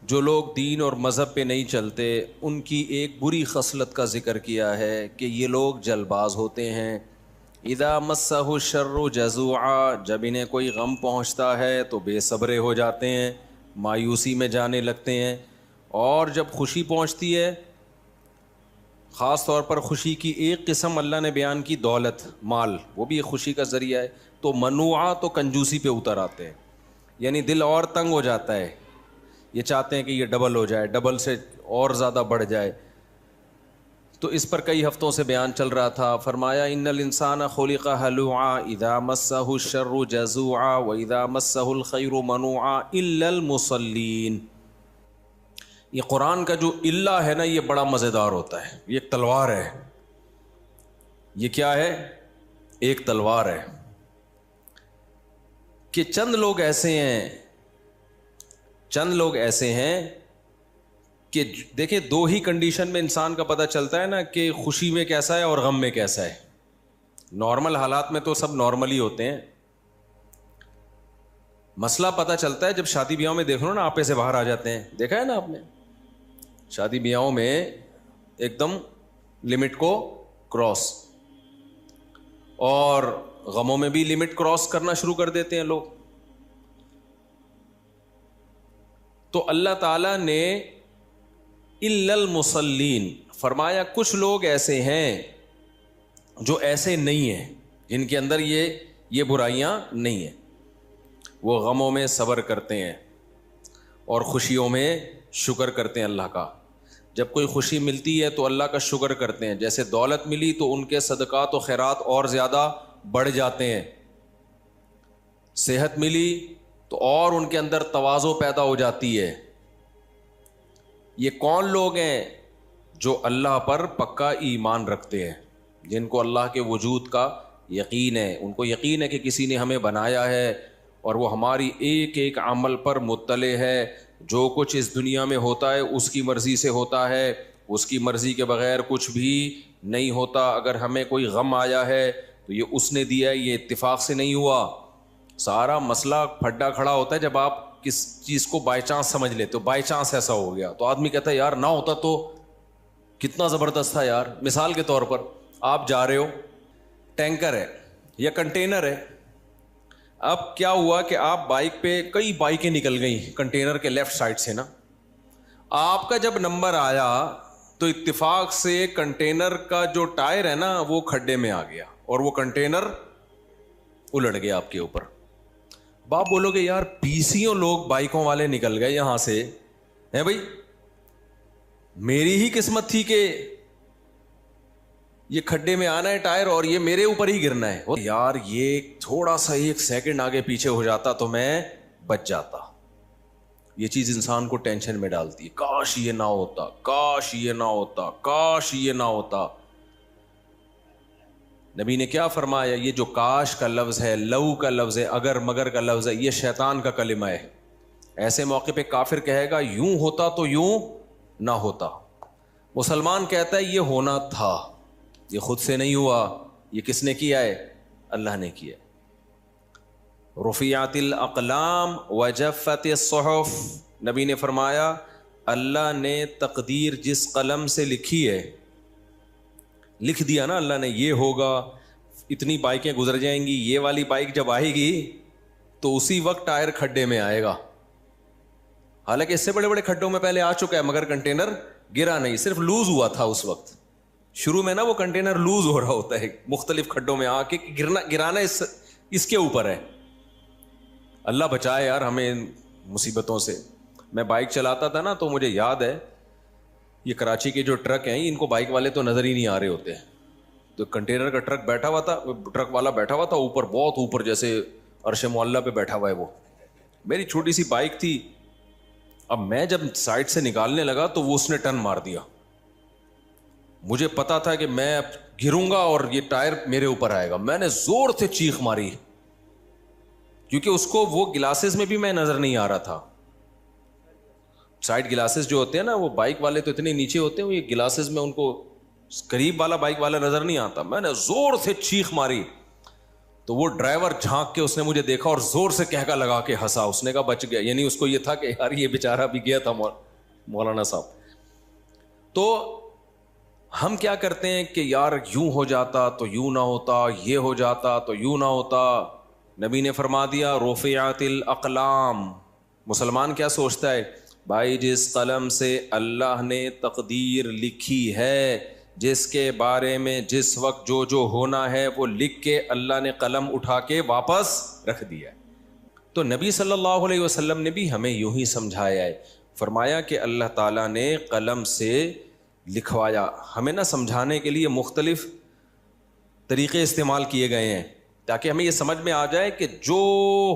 جو لوگ دین اور مذہب پہ نہیں چلتے ان کی ایک بری خصلت کا ذکر کیا ہے کہ یہ لوگ جلد باز ہوتے ہیں. اذا مسہ الشر جزوعا، جب انہیں کوئی غم پہنچتا ہے تو بے صبرے ہو جاتے ہیں، مایوسی میں جانے لگتے ہیں. اور جب خوشی پہنچتی ہے، خاص طور پر خوشی کی ایک قسم اللہ نے بیان کی، دولت، مال، وہ بھی ایک خوشی کا ذریعہ ہے، تو منوعہ تو کنجوسی پہ اتر آتے ہیں. یعنی دل اور تنگ ہو جاتا ہے، یہ چاہتے ہیں کہ یہ ڈبل ہو جائے، ڈبل سے اور زیادہ بڑھ جائے. تو اس پر کئی ہفتوں سے بیان چل رہا تھا. فرمایا ان الانسان خلق ہلوعا اذا مسہ الشر جزوعا واذا مسہ الخیر منوعا الا المصلین. یہ قرآن کا جو اللہ ہے نا، یہ بڑا مزیدار ہوتا ہے. یہ ایک تلوار ہے. یہ کیا ہے؟ ایک تلوار ہے کہ چند لوگ ایسے ہیں کہ دیکھیں، دو ہی کنڈیشن میں انسان کا پتہ چلتا ہے نا کہ خوشی میں کیسا ہے اور غم میں کیسا ہے. نارمل حالات میں تو سب نارمل ہی ہوتے ہیں. مسئلہ پتہ چلتا ہے جب شادی بیاہوں میں دیکھ لو نا، آپے سے باہر آ جاتے ہیں. دیکھا ہے نا آپ نے؟ شادی بیاہوں میں ایک دم لمٹ کو کراس، اور غموں میں بھی لمٹ کراس کرنا شروع کر دیتے ہیں لوگ. تو اللہ تعالیٰ نے الا المصلین فرمایا کچھ لوگ ایسے ہیں جو ایسے نہیں ہیں، جن کے اندر یہ برائیاں نہیں ہیں. وہ غموں میں صبر کرتے ہیں اور خوشیوں میں شکر کرتے ہیں اللہ کا. جب کوئی خوشی ملتی ہے تو اللہ کا شکر کرتے ہیں. جیسے دولت ملی تو ان کے صدقات و خیرات اور زیادہ بڑھ جاتے ہیں. صحت ملی تو اور ان کے اندر تواضع پیدا ہو جاتی ہے. یہ کون لوگ ہیں؟ جو اللہ پر پکا ایمان رکھتے ہیں، جن کو اللہ کے وجود کا یقین ہے. ان کو یقین ہے کہ کسی نے ہمیں بنایا ہے اور وہ ہماری ایک ایک عمل پر مطلع ہے. جو کچھ اس دنیا میں ہوتا ہے اس کی مرضی سے ہوتا ہے، اس کی مرضی کے بغیر کچھ بھی نہیں ہوتا. اگر ہمیں کوئی غم آیا ہے تو یہ اس نے دیا ہے، یہ اتفاق سے نہیں ہوا. سارا مسئلہ پھڈا کھڑا ہوتا ہے جب آپ کس چیز کو بائی چانس سمجھ لیتے ہو. بائی چانس ایسا ہو گیا تو آدمی کہتا ہے یار نہ ہوتا تو کتنا زبردست تھا یار. مثال کے طور پر آپ جا رہے ہو، ٹینکر ہے یا کنٹینر ہے. اب کیا ہوا کہ آپ بائک پہ، کئی بائکیں نکل گئیں کنٹینر کے لیفٹ سائڈ سے نا. آپ کا جب نمبر آیا تو اتفاق سے کنٹینر کا جو ٹائر ہے نا وہ کھڈے میں آ گیا اور وہ کنٹینر الٹ گیا آپ کے اوپر. باپ بولو گے یار 20 لوگ بائکوں والے نکل گئے یہاں سے، ہے بھائی میری ہی قسمت تھی کہ یہ کھڈے میں آنا ہے ٹائر اور یہ میرے اوپر ہی گرنا ہے. یار یہ تھوڑا سا 1 سیکنڈ آگے پیچھے ہو جاتا تو میں بچ جاتا. یہ چیز انسان کو ٹینشن میں ڈالتی ہے. کاش یہ نہ ہوتا، کاش یہ نہ ہوتا، کاش یہ نہ ہوتا. نبی نے کیا فرمایا؟ یہ جو کاش کا لفظ ہے، لو کا لفظ ہے، اگر مگر کا لفظ ہے، یہ شیطان کا کلمہ ہے. ایسے موقع پہ کافر کہے گا یوں ہوتا تو یوں نہ ہوتا. مسلمان کہتا ہے یہ ہونا تھا، یہ خود سے نہیں ہوا. یہ کس نے کیا ہے؟ اللہ نے کیا. رفعت الاقلام وجفت الصحف، نبی نے فرمایا اللہ نے تقدیر جس قلم سے لکھی ہے، لکھ دیا نا اللہ نے یہ ہوگا، اتنی بائکیں گزر جائیں گی، یہ والی بائک جب آئے گی تو اسی وقت ٹائر کھڈے میں آئے گا. حالانکہ اس سے بڑے بڑے کھڈوں میں پہلے آ چکا ہے مگر کنٹینر گرا نہیں، صرف لوز ہوا تھا اس وقت. شروع میں نا وہ کنٹینر لوز ہو رہا ہوتا ہے مختلف کھڈوں میں آ کے، گرانا اس کے اوپر ہے. اللہ بچائے یار ہمیں ان مصیبتوں سے. میں بائک چلاتا تھا نا تو مجھے یاد ہے یہ کراچی کے جو ٹرک ہیں ان کو بائک والے تو نظر ہی نہیں آ رہے ہوتے. تو کنٹینر کا ٹرک بیٹھا ہوا تھا، ٹرک والا بیٹھا ہوا تھا اوپر، بہت اوپر، جیسے عرش معلیٰ پہ بیٹھا ہوا ہے وہ. میری چھوٹی سی بائک تھی. اب میں جب سائڈ سے نکالنے لگا تو وہ اس نے ٹرن مار دیا. مجھے پتا تھا کہ میں اب گروں گا اور یہ ٹائر میرے اوپر آئے گا. میں نے زور سے چیخ ماری کیونکہ اس کو وہ گلاسز میں بھی میں نظر نہیں آ رہا تھا. سائڈ گلاسز جو ہوتے ہیں نا، وہ بائک والے تو اتنے نیچے ہوتے ہیں، وہ یہ گلاسز میں ان کو قریب والا بائک والا نظر نہیں آتا. میں نے زور سے چیخ ماری تو وہ ڈرائیور جھانک کے اس نے مجھے دیکھا اور زور سے کہکا لگا کے ہنسا. اس نے کہا بچ گیا, یعنی اس کو یہ تھا کہ یار یہ بیچارہ بھی گیا تھا مولانا صاحب. تو ہم کیا کرتے ہیں کہ یار یوں ہو جاتا تو یوں نہ ہوتا, یہ ہو جاتا تو یوں نہ ہوتا. نبی نے فرما دیا رفعت الاقلام. مسلمان کیا سوچتا ہے بھائی, جس قلم سے اللہ نے تقدیر لکھی ہے, جس کے بارے میں جس وقت جو جو ہونا ہے وہ لکھ کے اللہ نے قلم اٹھا کے واپس رکھ دیا. تو نبی صلی اللہ علیہ وسلم نے بھی ہمیں یوں ہی سمجھایا ہے, فرمایا کہ اللہ تعالیٰ نے قلم سے لکھوایا. ہمیں نہ سمجھانے کے لیے مختلف طریقے استعمال کیے گئے ہیں تاکہ ہمیں یہ سمجھ میں آ جائے کہ جو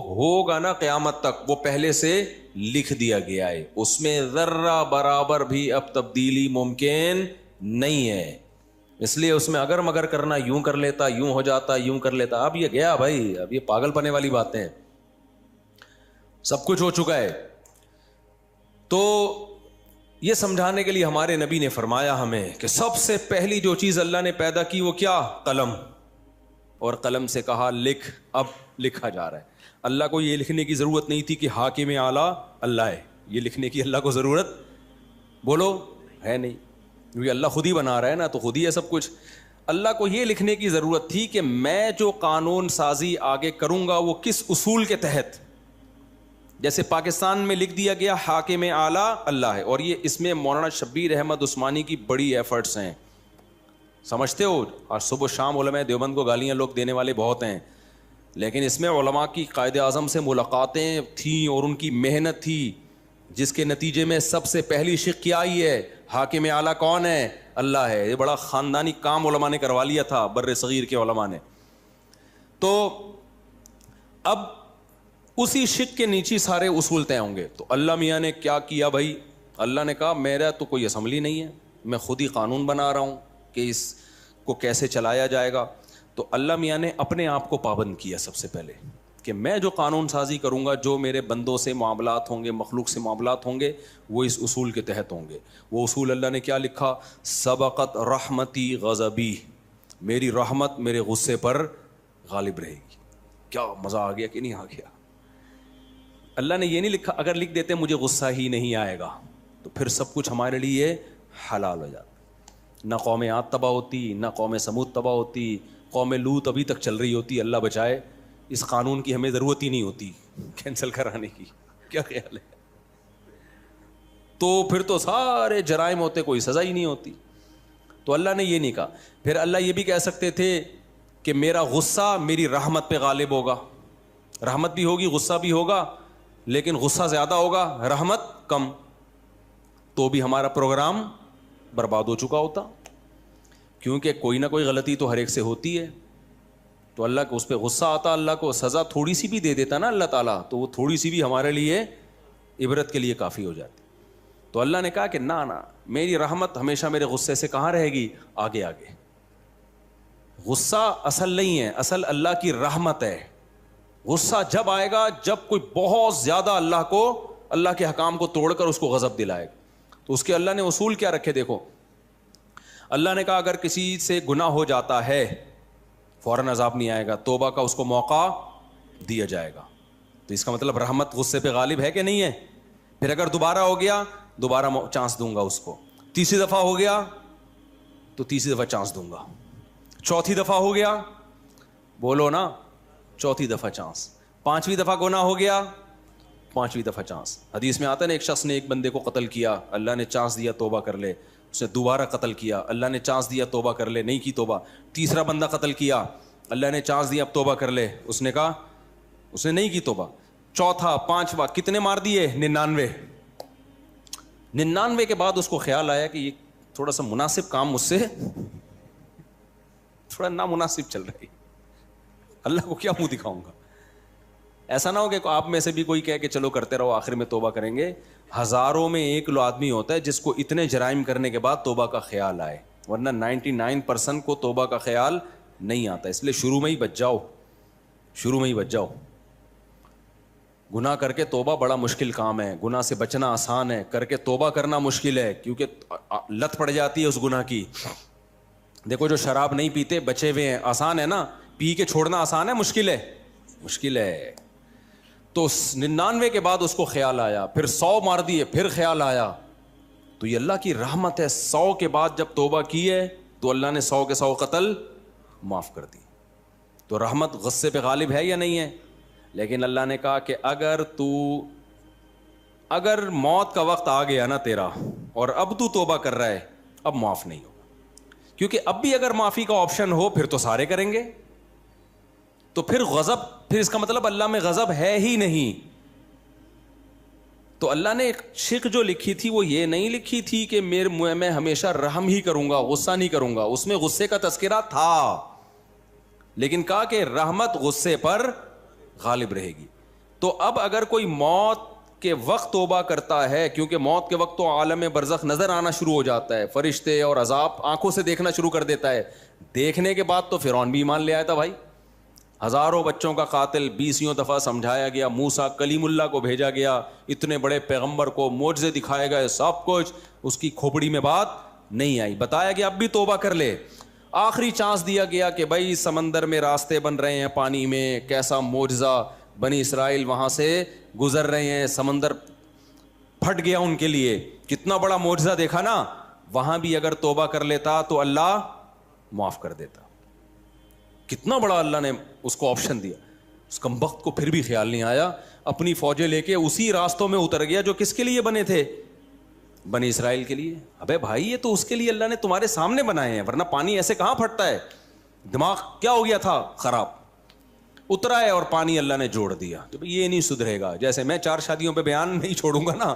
ہوگا نا قیامت تک وہ پہلے سے لکھ دیا گیا ہے, اس میں ذرہ برابر بھی اب تبدیلی ممکن نہیں ہے. اس لیے اس میں اگر مگر کرنا, یوں کر لیتا, یوں ہو جاتا, یوں کر لیتا. اب یہ گیا بھائی, اب یہ پاگل پنے والی باتیں ہیں, سب کچھ ہو چکا ہے. تو یہ سمجھانے کے لیے ہمارے نبی نے فرمایا ہمیں کہ سب سے پہلی جو چیز اللہ نے پیدا کی وہ کیا, قلم. اور قلم سے کہا لکھ. اب لکھا جا رہا ہے. اللہ کو یہ لکھنے کی ضرورت نہیں تھی کہ حاکم اعلیٰ اللہ ہے, یہ لکھنے کی اللہ کو ضرورت بولو ہے نہیں, کیونکہ اللہ خود ہی بنا رہا ہے نا, تو خود ہی ہے سب کچھ. اللہ کو یہ لکھنے کی ضرورت تھی کہ میں جو قانون سازی آگے کروں گا وہ کس اصول کے تحت. جیسے پاکستان میں لکھ دیا گیا حاکم اعلیٰ اللہ ہے, اور یہ اس میں مولانا شبیر احمد عثمانی کی بڑی ایفرٹس ہیں, سمجھتے ہو. اور صبح و شام علماء دیوبند کو گالیاں لوگ دینے والے بہت ہیں, لیکن اس میں علماء کی قائد اعظم سے ملاقاتیں تھیں اور ان کی محنت تھی, جس کے نتیجے میں سب سے پہلی شق کیا آئی ہے, حاکم اعلیٰ کون ہے, اللہ ہے. یہ بڑا خاندانی کام علماء نے کروا لیا تھا, بر صغیر کے علماء نے. تو اب اسی شق کے نیچے سارے اصول طے ہوں گے. تو اللہ میاں نے کیا کیا بھائی, اللہ نے کہا میرا تو کوئی اسمبلی نہیں ہے, میں خود ہی قانون بنا رہا ہوں کہ اس کو کیسے چلایا جائے گا. تو اللہ میاں نے اپنے آپ کو پابند کیا سب سے پہلے کہ میں جو قانون سازی کروں گا, جو میرے بندوں سے معاملات ہوں گے, مخلوق سے معاملات ہوں گے, وہ اس اصول کے تحت ہوں گے. وہ اصول اللہ نے کیا لکھا, سبقت رحمتی غضبی, میری رحمت میرے غصے پر غالب رہے گی. کیا مزہ آ گیا کہ نہیں آ گیا. اللہ نے یہ نہیں لکھا, اگر لکھ دیتے مجھے غصہ ہی نہیں آئے گا تو پھر سب کچھ ہمارے لیے حلال ہو جاتا. نہ قوم عاد تباہ ہوتی, نہ قوم سمود تباہ ہوتی, قوم لوط ابھی تک چل رہی ہوتی, اللہ بچائے. اس قانون کی ہمیں ضرورت ہی نہیں ہوتی کینسل کرانے کی. کیا خیال ہے؟ تو پھر تو سارے جرائم ہوتے, کوئی سزا ہی نہیں ہوتی. تو اللہ نے یہ نہیں کہا. پھر اللہ یہ بھی کہہ سکتے تھے کہ میرا غصہ میری رحمت پہ غالب ہوگا. رحمت بھی ہوگی, غصہ بھی ہوگا, لیکن غصہ زیادہ ہوگا, رحمت کم, تو بھی ہمارا پروگرام برباد ہو چکا ہوتا. کیونکہ کوئی نہ کوئی غلطی تو ہر ایک سے ہوتی ہے. تو اللہ کو اس پہ غصہ آتا, اللہ کو سزا تھوڑی سی بھی دے دیتا نا اللہ تعالیٰ, تو وہ تھوڑی سی بھی ہمارے لیے عبرت کے لیے کافی ہو جاتی. تو اللہ نے کہا کہ نہ میری رحمت ہمیشہ میرے غصے سے کہاں رہے گی, آگے آگے. غصہ اصل نہیں ہے, اصل اللہ کی رحمت ہے. غصہ جب آئے گا جب کوئی بہت زیادہ اللہ کے حکام کو توڑ کر اس کو غضب دلائے گا. تو اس کے اللہ نے اصول کیا رکھے دیکھو. اللہ نے کہا اگر کسی سے گناہ ہو جاتا ہے فوراً عذاب نہیں آئے گا, توبہ کا اس کو موقع دیا جائے گا. تو اس کا مطلب رحمت غصے پہ غالب ہے کہ نہیں ہے. پھر اگر دوبارہ ہو گیا دوبارہ چانس دوں گا اس کو. تیسری دفعہ ہو گیا تو تیسری دفعہ چانس دوں گا. چوتھی دفعہ ہو گیا, بولو نا, چوتھی دفعہ چانس. پانچویں دفعہ گناہ ہو گیا, پانچویں دفعہ چانس. حدیث میں آتا ہے نا, ایک شخص نے ایک بندے کو قتل کیا, اللہ نے چانس دیا توبہ کر لے. اس نے دوبارہ قتل کیا, اللہ نے چانس دیا توبہ کر لے, نہیں کی توبہ. تیسرا بندہ قتل کیا, اللہ نے چانس دیا اب توبہ کر لے, اس نے کہا, اس نے نہیں کی توبہ. چوتھا, پانچواں, کتنے مار دیے, 99. 99 کے بعد اس کو خیال آیا کہ یہ تھوڑا سا مناسب کام مجھ سے تھوڑا نامناسب چل رہی, اللہ کو کیا منہ دکھاؤں گا. ایسا نہ ہو کہ آپ میں سے بھی کوئی کہے کہ چلو کرتے رہو, آخر میں توبہ کریں گے. ہزاروں میں ایک آدمی ہوتا ہے جس کو اتنے جرائم کرنے کے بعد توبہ کا خیال آئے, ورنہ 99% کو توبہ کا خیال نہیں آتا. اس لیے شروع میں ہی بچ جاؤ, شروع میں ہی بچ جاؤ. گناہ کر کے توبہ بڑا مشکل کام ہے, گناہ سے بچنا آسان ہے, کر کے توبہ کرنا مشکل ہے, کیونکہ لت پڑ جاتی ہے اس گناہ کی. دیکھو جو شراب نہیں پیتے بچے ہوئے ہیں, آسان ہے نا, پی کے چھوڑنا آسان ہے مشکل ہے؟ مشکل ہے. تو 99 کے بعد اس کو خیال آیا, پھر 100 مار دیے, پھر خیال آیا. تو یہ اللہ کی رحمت ہے, 100 کے بعد جب توبہ کی ہے تو اللہ نے 100 کے 100 قتل معاف کر دی. تو رحمت غصے پہ غالب ہے یا نہیں ہے؟ لیکن اللہ نے کہا کہ اگر موت کا وقت آ گیا نا تیرا اور اب تو توبہ کر رہا ہے, اب معاف نہیں ہوگا. کیونکہ اب بھی اگر معافی کا آپشن ہو پھر تو سارے کریں گے, تو پھر غضب, پھر اس کا مطلب اللہ میں غضب ہے ہی نہیں. تو اللہ نے ایک شک جو لکھی تھی وہ یہ نہیں لکھی تھی کہ میں ہمیشہ رحم ہی کروں گا, غصہ نہیں کروں گا. اس میں غصے کا تذکرہ تھا, لیکن کہا کہ رحمت غصے پر غالب رہے گی. تو اب اگر کوئی موت کے وقت توبہ کرتا ہے, کیونکہ موت کے وقت تو عالم برزخ نظر آنا شروع ہو جاتا ہے, فرشتے اور عذاب آنکھوں سے دیکھنا شروع کر دیتا ہے. دیکھنے کے بعد تو فرعون بھی ایمان لے آیا تھا بھائی. ہزاروں بچوں کا قاتل 20 دفعہ سمجھایا گیا, موسیٰ کلیم اللہ کو بھیجا گیا, اتنے بڑے پیغمبر کو معجزے دکھائے گئے, سب کچھ, اس کی کھوپڑی میں بات نہیں آئی. بتایا گیا اب بھی توبہ کر لے. آخری چانس دیا گیا کہ بھائی سمندر میں راستے بن رہے ہیں, پانی میں, کیسا معجزہ, بنی اسرائیل وہاں سے گزر رہے ہیں, سمندر پھٹ گیا ان کے لیے, کتنا بڑا معجزہ دیکھا نا. وہاں بھی اگر توبہ کر لیتا تو اللہ معاف کر دیتا. کتنا بڑا اللہ نے اس کو آپشن دیا. اس کمبخت کو پھر بھی خیال نہیں آیا, اپنی فوجیں لے کے اسی راستوں میں اتر گیا جو کس کے لیے بنے تھے, بنی اسرائیل کے لیے. ابے بھائی یہ تو اس کے لیے اللہ نے تمہارے سامنے بنائے ہیں, ورنہ پانی ایسے کہاں پھٹتا ہے. دماغ کیا ہو گیا تھا خراب, اترا ہے اور پانی اللہ نے جوڑ دیا. تو یہ نہیں سدھرے گا. جیسے میں 4 شادیوں پہ بیان نہیں چھوڑوں گا نا,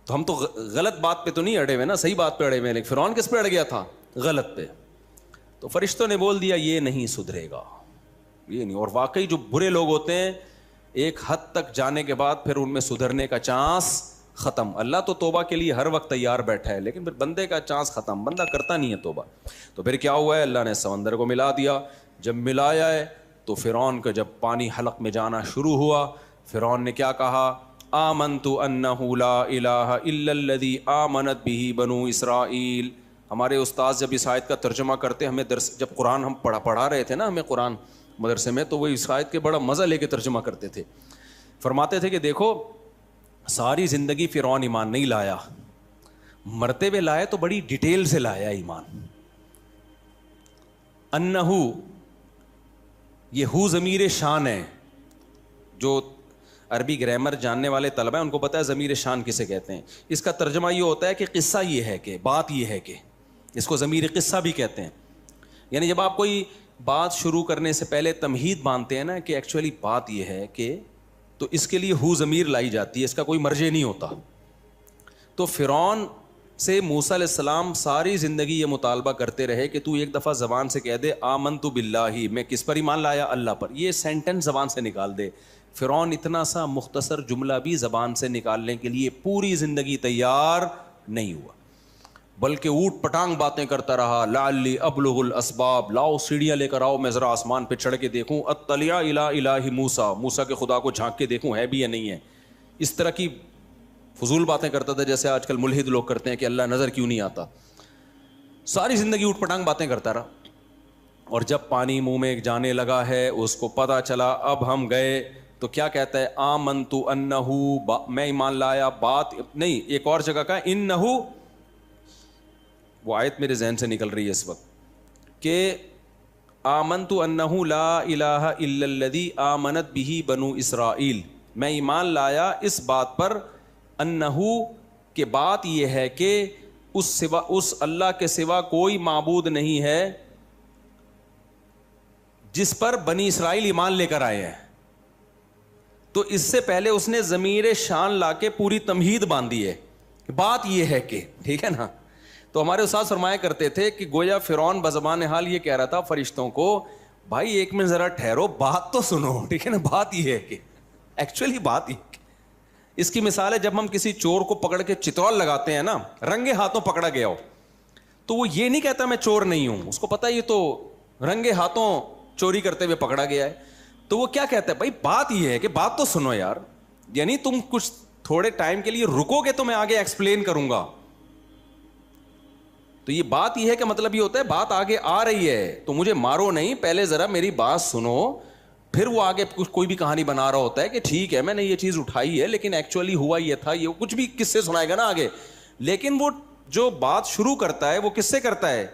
تو ہم تو غلط بات پہ تو نہیں اڑے ہوئے نا, صحیح بات پہ اڑے ہوئے. لیکن فرعون کس پہ اڑ گیا تھا, غلط پہ. تو فرشتوں نے بول دیا یہ نہیں سدھرے گا, یہ نہیں. اور واقعی جو برے لوگ ہوتے ہیں ایک حد تک جانے کے بعد پھر ان میں سدھرنے کا چانس ختم. اللہ تو توبہ کے لیے ہر وقت تیار بیٹھا ہے, لیکن پھر بندے کا چانس ختم, بندہ کرتا نہیں ہے توبہ. تو پھر کیا ہوا ہے, اللہ نے سمندر کو ملا دیا. جب ملایا ہے تو فرعون کا جب پانی حلق میں جانا شروع ہوا, فرعون نے کیا کہا, آمنت انہ لا الہ الا الذی آمنت بہ بنو اسرائیل. ہمارے استاد جب اس آیت کا ترجمہ کرتے, ہمیں درس جب قرآن ہم پڑھا رہے تھے نا ہمیں قرآن مدرسے میں, تو وہ اس آیت کے بڑا مزہ لے کے ترجمہ کرتے تھے. فرماتے تھے کہ دیکھو ساری زندگی فرعون ایمان نہیں لایا, مرتے ہوئے لائے تو بڑی ڈیٹیل سے لایا ایمان. انہو, یہ ہو ضمیر شان ہے. جو عربی گرامر جاننے والے طلبہ ہیں ان کو پتہ ہے ضمیر شان کسے کہتے ہیں. اس کا ترجمہ یہ ہوتا ہے کہ قصہ یہ ہے, کہ بات یہ ہے, کہ اس کو ضمیر قصہ بھی کہتے ہیں. یعنی جب آپ کوئی بات شروع کرنے سے پہلے تمہید باندھتے ہیں نا کہ ایکچولی بات یہ ہے کہ, تو اس کے لیے ہو ضمیر لائی جاتی ہے, اس کا کوئی مرجع نہیں ہوتا. تو فرعون سے موسیٰ علیہ السلام ساری زندگی یہ مطالبہ کرتے رہے کہ تو ایک دفعہ زبان سے کہہ دے آمنت باللہ, میں کس پر ایمان لایا, اللہ پر. یہ سینٹنس زبان سے نکال دے. فرعون اتنا سا مختصر جملہ بھی زبان سے نکالنے کے لیے پوری زندگی تیار نہیں ہوا, بلکہ اوٹ پٹانگ باتیں کرتا رہا. لعلی ابلغ الاسباب, لاؤ سیڑھیاں لے کر آؤ, میں ذرا آسمان پہ چڑھ کے دیکھوں. اطلع الی الہ موسیٰ, موسیٰ کے خدا کو جھانک کے دیکھوں ہے بھی یا نہیں ہے. اس طرح کی فضول باتیں کرتا تھا جیسے آج کل ملحد لوگ کرتے ہیں کہ اللہ نظر کیوں نہیں آتا. ساری زندگی اوٹ پٹانگ باتیں کرتا رہا. اور جب پانی منہ میں جانے لگا ہے, اس کو پتہ چلا اب ہم گئے, تو کیا کہتا ہے, آمنت انہو, میں ایمان لایا. بات نہیں, ایک اور جگہ کا انہو, وہ آیت میرے ذہن سے نکل رہی ہے اس وقت, کہ آمنت انہو لا الہ الا الذی آمنت بہ بنو اسرائیل, میں ایمان لایا اس بات پر, انہو کہ بات یہ ہے کہ اس اللہ کے سوا کوئی معبود نہیں ہے جس پر بنی اسرائیل ایمان لے کر آئے ہیں. تو اس سے پہلے اس نے ضمیر شان لا کے پوری تمہید باندھی ہے, بات یہ ہے کہ, ٹھیک ہے نا. تو ہمارے استاد فرمایا کرتے تھے کہ گویا فرعون بزبان حال یہ کہہ رہا تھا فرشتوں کو, بھائی ایک منٹ ذرا ٹھہرو, بات تو سنو, ٹھیک ہے نا. بات یہ ہے کہ ایکچولی بات یہ کہ, اس کی مثال ہے جب ہم کسی چور کو پکڑ کے چترول لگاتے ہیں نا, رنگے ہاتھوں پکڑا گیا ہو, تو وہ یہ نہیں کہتا میں چور نہیں ہوں, اس کو پتہ یہ تو رنگے ہاتھوں چوری کرتے ہوئے پکڑا گیا ہے. تو وہ کیا کہتا ہے, بھائی بات یہ ہے کہ بات تو سنو یار, یعنی تم کچھ تھوڑے ٹائم کے لیے رکو گے تو میں آگے ایکسپلین کروں گا. تو یہ بات یہ ہے کہ مطلب یہ ہوتا ہے بات آگے آ رہی ہے تو مجھے مارو نہیں, پہلے ذرا میری بات سنو, پھر وہ آگے کوئی بھی کہانی بنا رہا ہوتا ہے کہ ٹھیک ہے میں نے یہ چیز اٹھائی ہے لیکن ایکچولی ہوا یہ تھا, یہ کچھ بھی کس سے سنائے گا نا آگے. لیکن وہ جو بات شروع کرتا ہے وہ کس سے کرتا ہے؟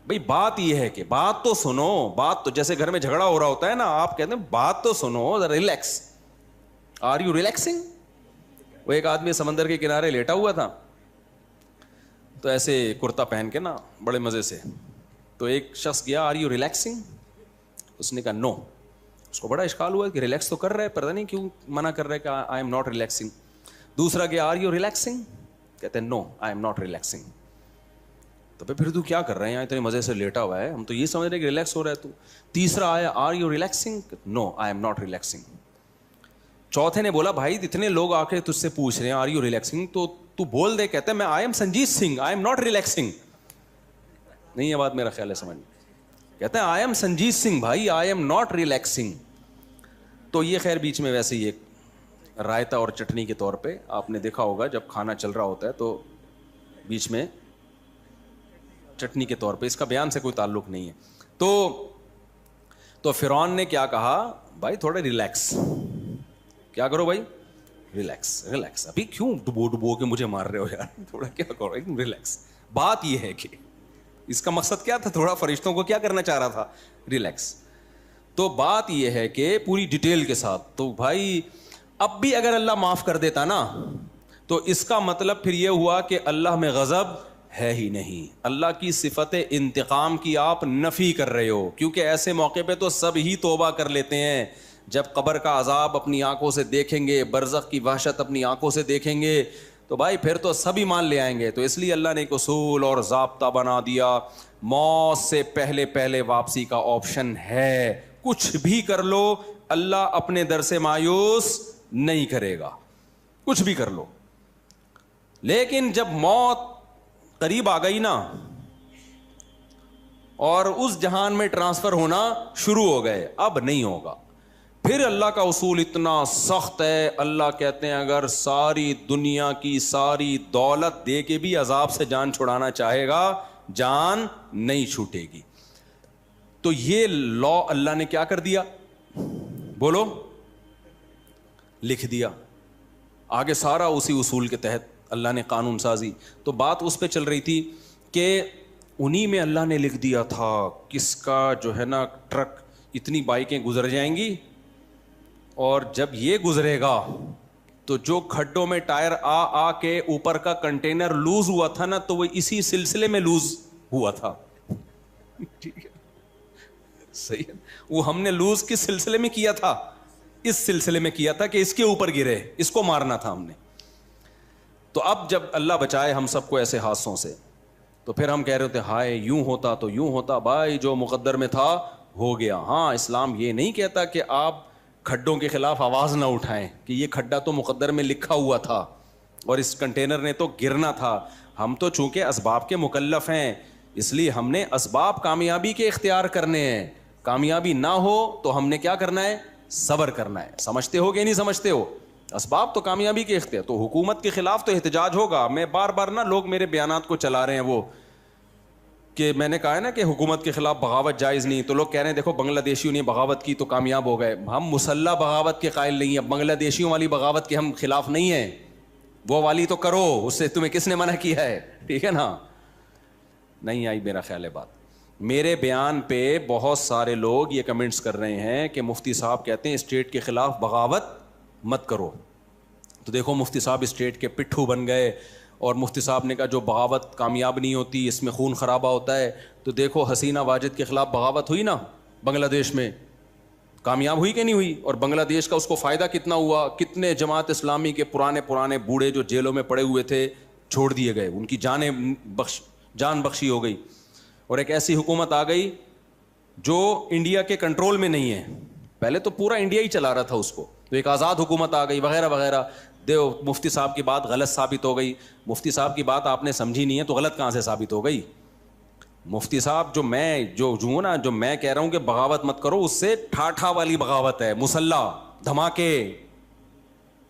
بھئی بات یہ ہے کہ بات تو سنو, بات تو جیسے گھر میں جھگڑا ہو رہا ہوتا ہے نا, آپ کہتے ہیں بات تو سنو, ریلیکس, آر یو ریلیکسنگ. وہ ایک آدمی سمندر کے کنارے لیٹا ہوا تھا تو ایسے کرتا پہن کے نا بڑے مزے سے, تو ایک شخص گیا آر یو ریلیکسنگ, اس نے کہا نو. اس کو بڑا اشکال ہوا کہ ریلیکس تو کر رہا ہے, پتہ نہیں کیوں منع کر رہا ہے کہ آئی ایم ناٹ ریلیکسنگ. دوسرا گیا آر یو ریلیکسنگ, کہتے ہیں نو آئی ایم ناٹ ریلیکسنگ. تو پھر تو کیا کر رہے ہیں یہاں اتنے مزے سے لیٹا ہوا ہے, ہم تو یہ سمجھ رہے ہیں کہ ریلیکس ہو رہا ہے تو. تیسرا آیا are you relaxing, no I am not relaxing. چوتھے نے بولا بھائی اتنے لوگ آ کے تجھ سے پوچھ رہے ہیں آر یو ریلیکسنگ تو تو بول دے. کہتے ہیں میں I am Sanjeet Singh, I am not relaxing. نہیں یہ بات میرا خیال ہے سمجھ. کہتے ہیں آئی ایم سنجیت سنگھ بھائی, آئی ایم ناٹ ریلیکسنگ. تو یہ خیر بیچ میں ویسے ہی ایک رائتا اور چٹنی کے طور پہ آپ نے دیکھا ہوگا جب کھانا چل رہا ہوتا ہے تو بیچ میں چٹنی کے طور پہ, اس کا بیان سے کوئی تعلق نہیں ہے. تو فرعون نے کیا کہا, بھائی تھوڑا ریلیکس, کیا کرو بھائی ریلیکس ریلیکس, ابھی کیوں ڈبو کے مجھے مار رہے ہو یار, تھوڑا کیا کرو ریلیکس. بات یہ ہے کہ اس کا مقصد کیا تھا, تھوڑا فرشتوں کو کیا کرنا چاہ رہا تھا, ریلیکس. تو بات یہ ہے کہ پوری ڈیٹیل کے ساتھ, تو بھائی اب بھی اگر اللہ معاف کر دیتا نا تو اس کا مطلب پھر یہ ہوا کہ اللہ میں غضب ہے ہی نہیں, اللہ کی صفت انتقام کی آپ نفی کر رہے ہو. کیونکہ ایسے موقع پہ تو سب ہی توبہ کر لیتے ہیں, جب قبر کا عذاب اپنی آنکھوں سے دیکھیں گے, برزخ کی وحشت اپنی آنکھوں سے دیکھیں گے, تو بھائی پھر تو سب ایمان لے آئیں گے. تو اس لیے اللہ نے ایک اصول اور ضابطہ بنا دیا, موت سے پہلے واپسی کا آپشن ہے. کچھ بھی کر لو اللہ اپنے در سے مایوس نہیں کرے گا, کچھ بھی کر لو. لیکن جب موت قریب آ گئی نا اور اس جہان میں ٹرانسفر ہونا شروع ہو گئے, اب نہیں ہوگا. پھر اللہ کا اصول اتنا سخت ہے, اللہ کہتے ہیں اگر ساری دنیا کی ساری دولت دے کے بھی عذاب سے جان چھڑانا چاہے گا جان نہیں چھوٹے گی. تو یہ لا اللہ نے کیا کر دیا, بولو, لکھ دیا. آگے سارا اسی اصول کے تحت اللہ نے قانون سازی. تو بات اس پہ چل رہی تھی کہ انہی میں اللہ نے لکھ دیا تھا کس کا جو ہے نا ٹرک اتنی بائکیں گزر جائیں گی, اور جب یہ گزرے گا تو جو کھڈوں میں ٹائر آ کے اوپر کا کنٹینر لوز ہوا تھا نا تو وہ اسی سلسلے میں لوز ہوا تھا. ٹھیک ہے صحیح ہے, وہ ہم نے لوز کس سلسلے میں کیا تھا, اس سلسلے میں کیا تھا کہ اس کے اوپر گرے, اس کو مارنا تھا ہم نے. تو اب جب اللہ بچائے ہم سب کو ایسے حادثوں سے, تو پھر ہم کہہ رہے ہوتے ہائے یوں ہوتا تو یوں ہوتا. بھائی جو مقدر میں تھا ہو گیا. ہاں اسلام یہ نہیں کہتا کہ آپ کھڈوں کے خلاف آواز نہ اٹھائیں کہ یہ کھڈا تو مقدر میں لکھا ہوا تھا اور اس کنٹینر نے تو گرنا تھا. ہم تو چونکہ اسباب کے مکلف ہیں اس لیے ہم نے اسباب کامیابی کے اختیار کرنے ہیں. کامیابی نہ ہو تو ہم نے کیا کرنا ہے, صبر کرنا ہے. سمجھتے ہو کہ نہیں سمجھتے ہو, اسباب تو کامیابی کے اختیار. تو حکومت کے خلاف تو احتجاج ہوگا. میں بار بار نا لوگ میرے بیانات کو چلا رہے ہیں وہ کہ میں نے کہا ہے نا کہ حکومت کے خلاف بغاوت جائز نہیں, تو لوگ کہہ رہے ہیں دیکھو بنگلہ دیشیوں نے بغاوت کی تو کامیاب ہو گئے. ہم مسلح بغاوت کے قائل نہیں ہیں, بنگلہ دیشیوں والی بغاوت کے ہم خلاف نہیں ہیں. وہ والی تو کرو, اس سے تمہیں کس نے منع کیا ہے, ٹھیک ہے نا. نہیں آئی میرا خیال ہے بات. میرے بیان پہ بہت سارے لوگ یہ کمنٹس کر رہے ہیں کہ مفتی صاحب کہتے ہیں اسٹیٹ کے خلاف بغاوت مت کرو. تو دیکھو مفتی صاحب اسٹیٹ کے پٹھو بن گئے, اور مفتی صاحب نے کہا جو بغاوت کامیاب نہیں ہوتی اس میں خون خرابہ ہوتا ہے. تو دیکھو حسینہ واجد کے خلاف بغاوت ہوئی نا بنگلہ دیش میں, کامیاب ہوئی کہ نہیں ہوئی, اور بنگلہ دیش کا اس کو فائدہ کتنا ہوا. کتنے جماعت اسلامی کے پرانے بوڑھے جو جیلوں میں پڑے ہوئے تھے چھوڑ دیے گئے, ان کی جان بخشی ہو گئی. اور ایک ایسی حکومت آ گئی جو انڈیا کے کنٹرول میں نہیں ہے. پہلے تو پورا انڈیا ہی چلا رہا تھا اس کو, تو ایک آزاد حکومت آ گئی وغیرہ وغیرہ. دیو مفتی صاحب کی بات غلط ثابت ہو گئی. مفتی صاحب کی بات آپ نے سمجھی نہیں ہے تو غلط کہاں سے ثابت ہو گئی. مفتی صاحب جو میں کہہ رہا ہوں کہ بغاوت مت کرو, اس سے ٹھاٹھا والی بغاوت ہے, مسلح دھماکے,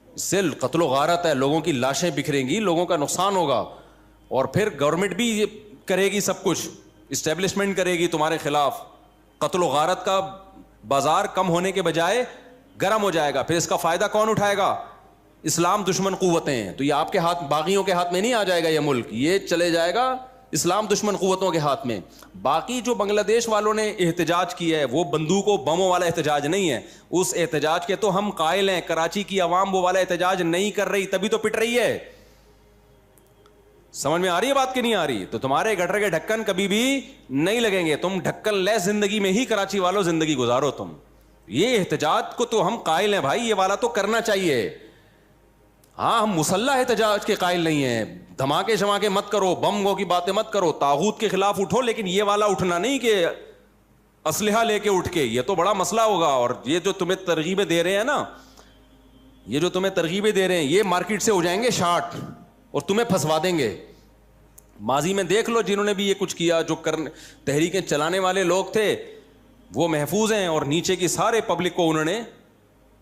اس سے قتل و غارت ہے, لوگوں کی لاشیں بکھریں گی, لوگوں کا نقصان ہوگا. اور پھر گورنمنٹ بھی کرے گی سب کچھ, اسٹیبلشمنٹ کرے گی تمہارے خلاف, قتل و غارت کا بازار کم ہونے کے بجائے گرم ہو جائے گا. پھر اس کا فائدہ کون اٹھائے گا؟ اسلام دشمن قوتیں ہیں. تو یہ آپ کے ہاتھ, باغیوں کے ہاتھ میں نہیں آ جائے گا یہ ملک, یہ چلے جائے گا اسلام دشمن قوتوں کے ہاتھ میں. باقی جو بنگلہ دیش والوں نے احتجاج کیا ہے وہ بندوق و بموں والا احتجاج نہیں ہے, اس احتجاج کے تو ہم قائل ہیں. کراچی کی عوام وہ والا احتجاج نہیں کر رہی, تبھی تو پٹ رہی ہے. سمجھ میں آ رہی ہے بات کہ نہیں آ رہی؟ تو تمہارے گٹر کے ڈھکن کبھی بھی نہیں لگیں گے, تم ڈھکن لے زندگی میں ہی کراچی والوں زندگی گزارو تم. یہ احتجاج کو تو ہم قائل ہیں بھائی, یہ والا تو کرنا چاہیے. ہاں ہم مسلح احتجاج کے قائل نہیں ہیں, دھماکے شماکے مت کرو, بم کی باتیں مت کرو, طاغوت کے خلاف اٹھو, لیکن یہ والا اٹھنا نہیں کہ اسلحہ لے کے اٹھ کے, یہ تو بڑا مسئلہ ہوگا. اور یہ جو تمہیں ترغیبیں دے رہے ہیں نا, یہ جو تمہیں ترغیبیں دے رہے ہیں, یہ مارکیٹ سے ہو جائیں گے شارٹ اور تمہیں پھنسوا دیں گے. ماضی میں دیکھ لو جنہوں نے بھی یہ کچھ کیا, جو تحریکیں چلانے والے لوگ تھے وہ محفوظ ہیں, اور نیچے کی سارے پبلک کو انہوں نے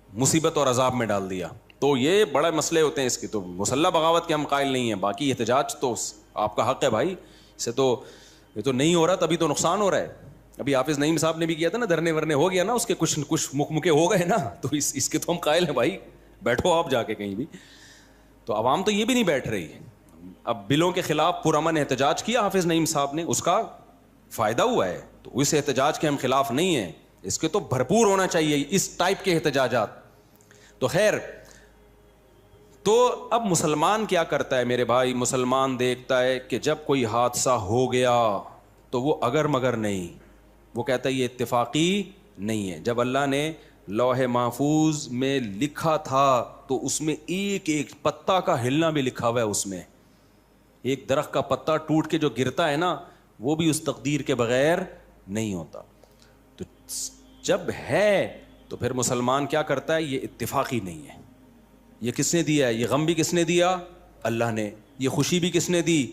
مصیبت اور عذاب میں ڈال دیا. تو یہ بڑے مسئلے ہوتے ہیں اس کی. تو مسلح بغاوت کے ہم قائل نہیں ہیں, باقی احتجاج تو آپ کا حق ہے بھائی, اسے تو یہ تو نہیں ہو رہا تبھی تو نقصان ہو رہا ہے. ابھی حافظ نعیم صاحب نے بھی کیا تھا نا, دھرنے ورنے ہو گیا نا, اس کے کچھ مکے ہو گئے نا, تو اس کے تو ہم قائل ہیں بھائی, بیٹھو آپ جا کے کہیں بھی. تو عوام تو یہ بھی نہیں بیٹھ رہی. اب بلوں کے خلاف پرامن احتجاج کیا حافظ نعیم صاحب نے, اس کا فائدہ ہوا ہے, تو اس احتجاج کے ہم خلاف نہیں ہیں, اس کے تو بھرپور ہونا چاہیے اس ٹائپ کے احتجاجات. تو خیر, تو اب مسلمان کیا کرتا ہے میرے بھائی؟ مسلمان دیکھتا ہے کہ جب کوئی حادثہ ہو گیا تو وہ اگر مگر نہیں, وہ کہتا ہے یہ اتفاقی نہیں ہے. جب اللہ نے لوح محفوظ میں لکھا تھا تو اس میں ایک ایک پتا کا ہلنا بھی لکھا ہوا ہے. اس میں ایک درخت کا پتا ٹوٹ کے جو گرتا ہے نا, وہ بھی اس تقدیر کے بغیر نہیں ہوتا. تو جب ہے تو پھر مسلمان کیا کرتا ہے؟ یہ اتفاقی نہیں ہے. یہ کس نے دیا ہے؟ یہ غم بھی کس نے دیا؟ اللہ نے. یہ خوشی بھی کس نے دی؟